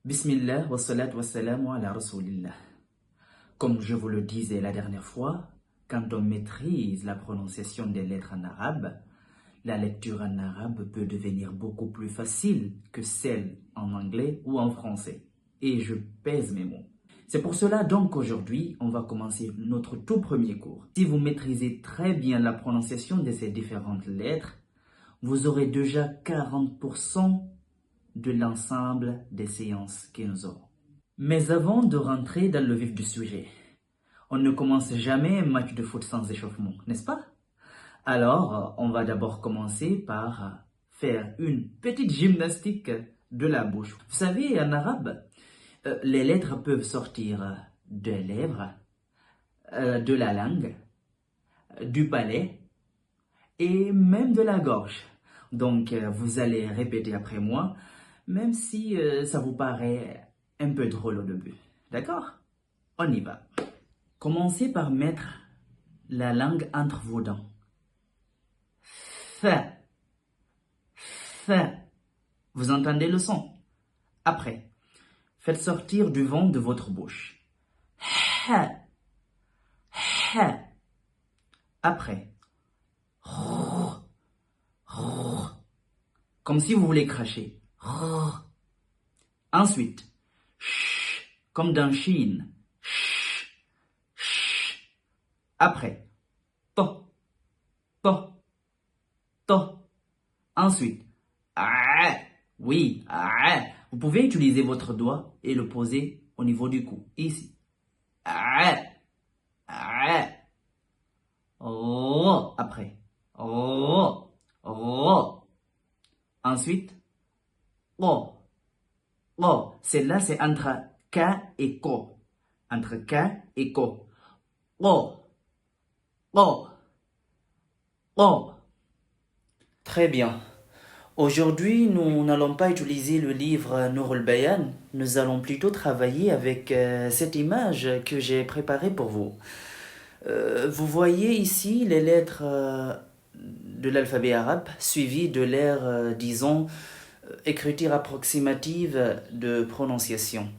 Bismillah wa salatu wa salamu ala rasulillah. Comme je vous le disais la dernière fois, quand on maîtrise la prononciation des lettres en arabe, la lecture en arabe peut devenir beaucoup plus facile que celle en anglais ou en français. Et je pèse mes mots. C'est pour cela donc qu'aujourd'hui, on va commencer notre tout premier cours. Si vous maîtrisez très bien la prononciation de ces différentes lettres, vous aurez déjà 40% de l'ensemble des séances que nous aurons. Mais avant de rentrer dans le vif du sujet, on ne commence jamais un match de foot sans échauffement, n'est-ce pas? Alors, on va d'abord commencer par faire une petite gymnastique de la bouche. Vous savez, en arabe, les lettres peuvent sortir des lèvres, de la langue, du palais et même de la gorge. Donc, vous allez répéter après moi, même si ça vous paraît un peu drôle au début. D'accord? On y va. Commencez par mettre la langue entre vos dents. Fa, fa. Vous entendez le son? Après, faites sortir du vent de votre bouche. Ha, ha. Après, comme si vous voulez cracher. Ensuite, comme dans Chine. Après, to, to, to. Ensuite, oui, vous pouvez utiliser votre doigt et le poser au niveau du cou, ici. Oh, après. Oh, oh. Ensuite, oh, oh. Celle-là, c'est entre K et Ko. Entre K et Ko. Oh, oh, oh. Très bien. Aujourd'hui, nous n'allons pas utiliser le livre Nour al-Bayan. Nous allons plutôt travailler avec cette image que j'ai préparée pour vous. Vous voyez ici les lettres de l'alphabet arabe suivies de l'air, disons, écriture approximative de prononciation.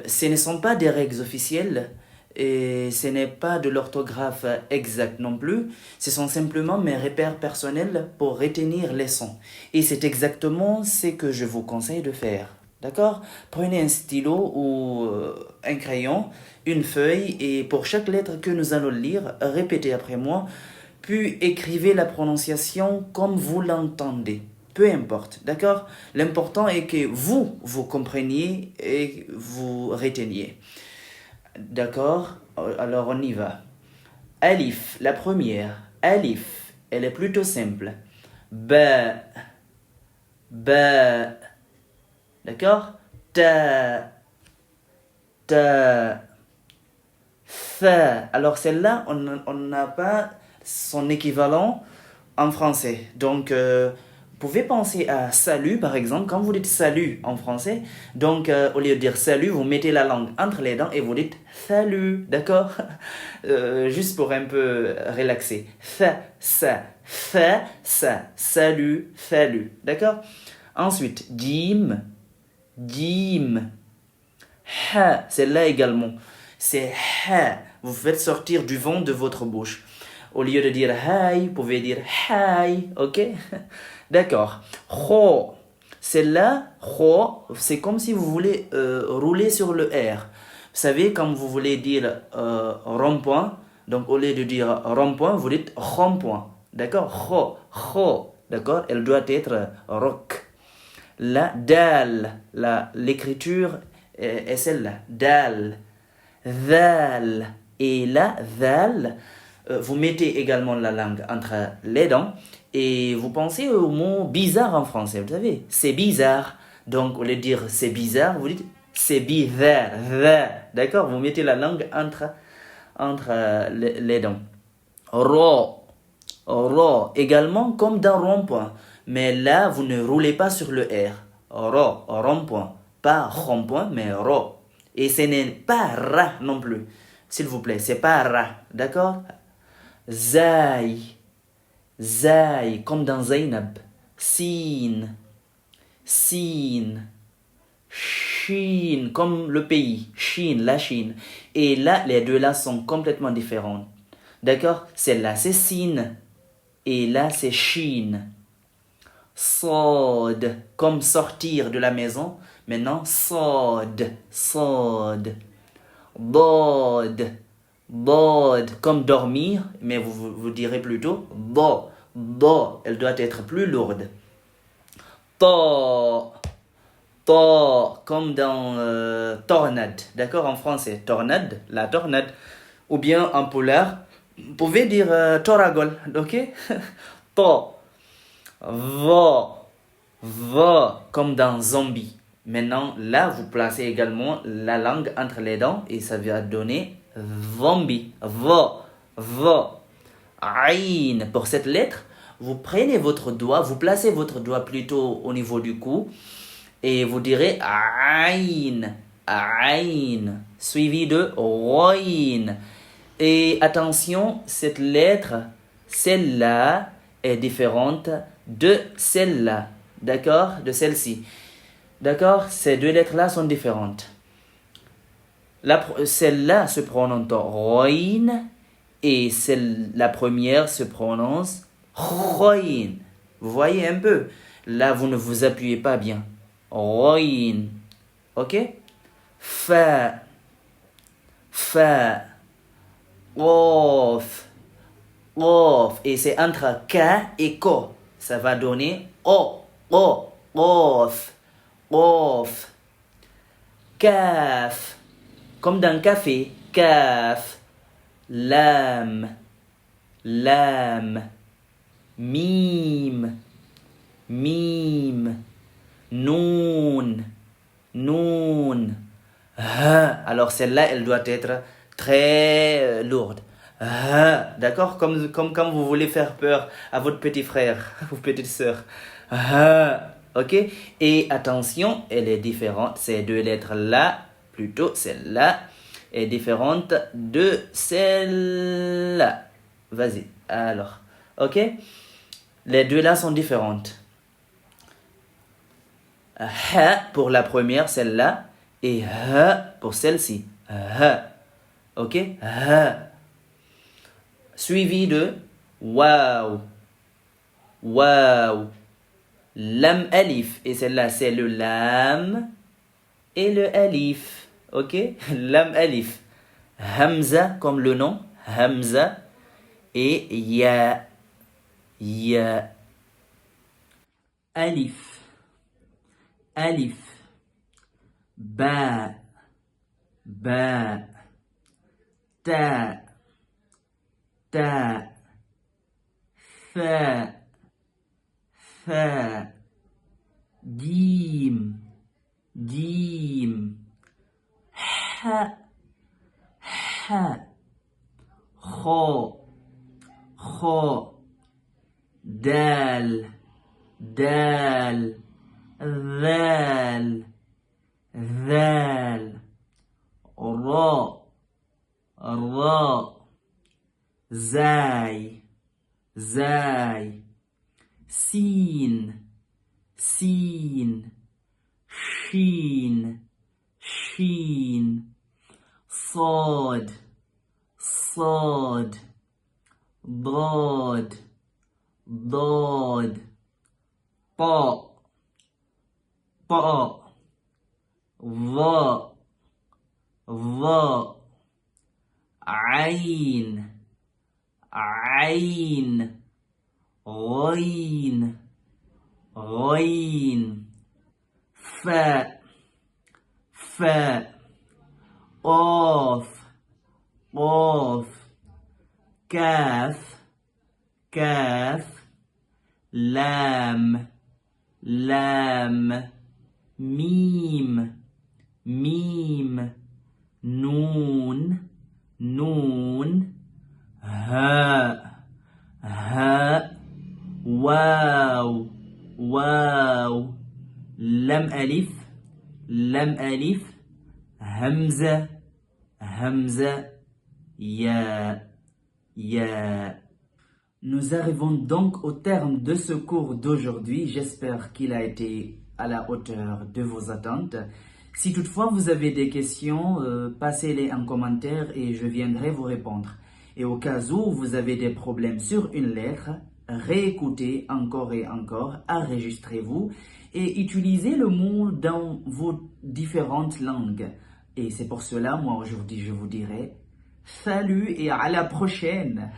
Ce ne sont pas des règles officielles et ce n'est pas de l'orthographe exacte non plus. Ce sont simplement mes repères personnels pour retenir les sons. Et c'est exactement ce que je vous conseille de faire. D'accord? Prenez un stylo ou un crayon, une feuille et pour chaque lettre que nous allons lire, répétez après moi, puis écrivez la prononciation comme vous l'entendez. Peu importe, d'accord? L'important est que vous compreniez et vous reteniez. D'accord? Alors on y va. Alif, la première. Alif, elle est plutôt simple. Ba, ba. D'accord? Ta, ta. Fa. Alors celle-là, on n'a pas son équivalent en français. Donc, vous pouvez penser à salut, par exemple, quand vous dites salut en français. Donc, au lieu de dire salut, vous mettez la langue entre les dents et vous dites salut, d'accord? Juste pour un peu relaxer. Fa, ça, salut, salut, d'accord? Ensuite, dim, dim. Ha, celle-là également. C'est ha. Vous faites sortir du vent de votre bouche. Au lieu de dire hi, vous pouvez dire hi, ok? D'accord. Ho. Celle-là, ho, c'est comme si vous voulez rouler sur le R. Vous savez, quand vous voulez dire rond-point, donc au lieu de dire rond-point, vous dites rond-point. D'accord? Ho, ho. D'accord? Elle doit être rock. La dal, l'écriture est celle-là. Dal. Val. Et la val, vous mettez également la langue entre les dents et vous pensez au mot bizarre en français. Vous savez, c'est bizarre. Donc, au lieu de dire c'est bizarre, vous dites c'est bizarre. D'accord? Vous mettez la langue entre les dents. Ro. Ro. Également comme dans rond-point. Mais là, vous ne roulez pas sur le R. Ro. Rond-point. Pas rond-point, mais ro. Et ce n'est pas ra non plus. S'il vous plaît, c'est pas ra. D'accord? Zai. Zai, comme dans Zainab. Sin. Sin. Sh. Chine, comme le pays. Chine, la Chine. Et là, les deux là sont complètement différents. D'accord? Celle-là, c'est Sin. Et là, c'est Chine. Sod, comme sortir de la maison. Maintenant, sod, sod. Bod, bod, comme dormir, mais vous direz plutôt bo, bo. Elle doit être plus lourde. To, to, comme dans tornade. D'accord, en français, tornade, la tornade. Ou bien en polaire, vous pouvez dire toragol, ok? To. Va, comme dans zombie. Maintenant, là, vous placez également la langue entre les dents et ça va donner zombie. Va. Aïn. Pour cette lettre, vous prenez votre doigt, vous placez votre doigt plutôt au niveau du cou et vous direz aïn, aïn, suivi de roïn. Et attention, cette lettre, celle-là, est différente de celle-là, d'accord? De celle-ci. D'accord? Ces deux lettres-là sont différentes. Celle-là se prononce roin et la première se prononce roin. Vous voyez un peu? Là, vous ne vous appuyez pas bien. Roin. Ok? Fa. Off. Et c'est entre K et Ko. Ça va donner off. Kaf. Comme dans café. Kaf. Lam. Mim. Noun. Alors celle-là, elle doit être très lourde. D'accord? Comme quand vous voulez faire peur à votre petit frère, ou petite sœur. Ok? Et attention, elle est différente. Ces deux lettres-là, plutôt celle-là, est différente de celle-là. Vas-y. Alors, ok? Les deux là sont différentes. Ha pour la première, celle-là, et ha pour celle-ci. Ok? Suivi de waouh. Lam alif. Et celle-là, c'est le lam et le alif. Ok? Lam alif. Hamza, comme le nom. Hamza. Et ya. Alif. Ba. Ta. Fa. Jim. Ha. Kho. Dal. ذال. را. زاي. سين. شين. صاد. ضاد. طاء. ظاء. عين. غين. فاء. قاف. كاف. لام. ميم. نون. هاء. واو. لم ألف. همزة. يا. Nous arrivons donc au terme de ce cours d'aujourd'hui. J'espère qu'il a été à la hauteur de vos attentes. Si toutefois vous avez des questions, passez-les en commentaire et je viendrai vous répondre. Et au cas où vous avez des problèmes sur une lettre, réécoutez encore et encore, enregistrez-vous et utilisez le mot dans vos différentes langues. Et c'est pour cela, moi aujourd'hui, je vous dirai salut et à la prochaine.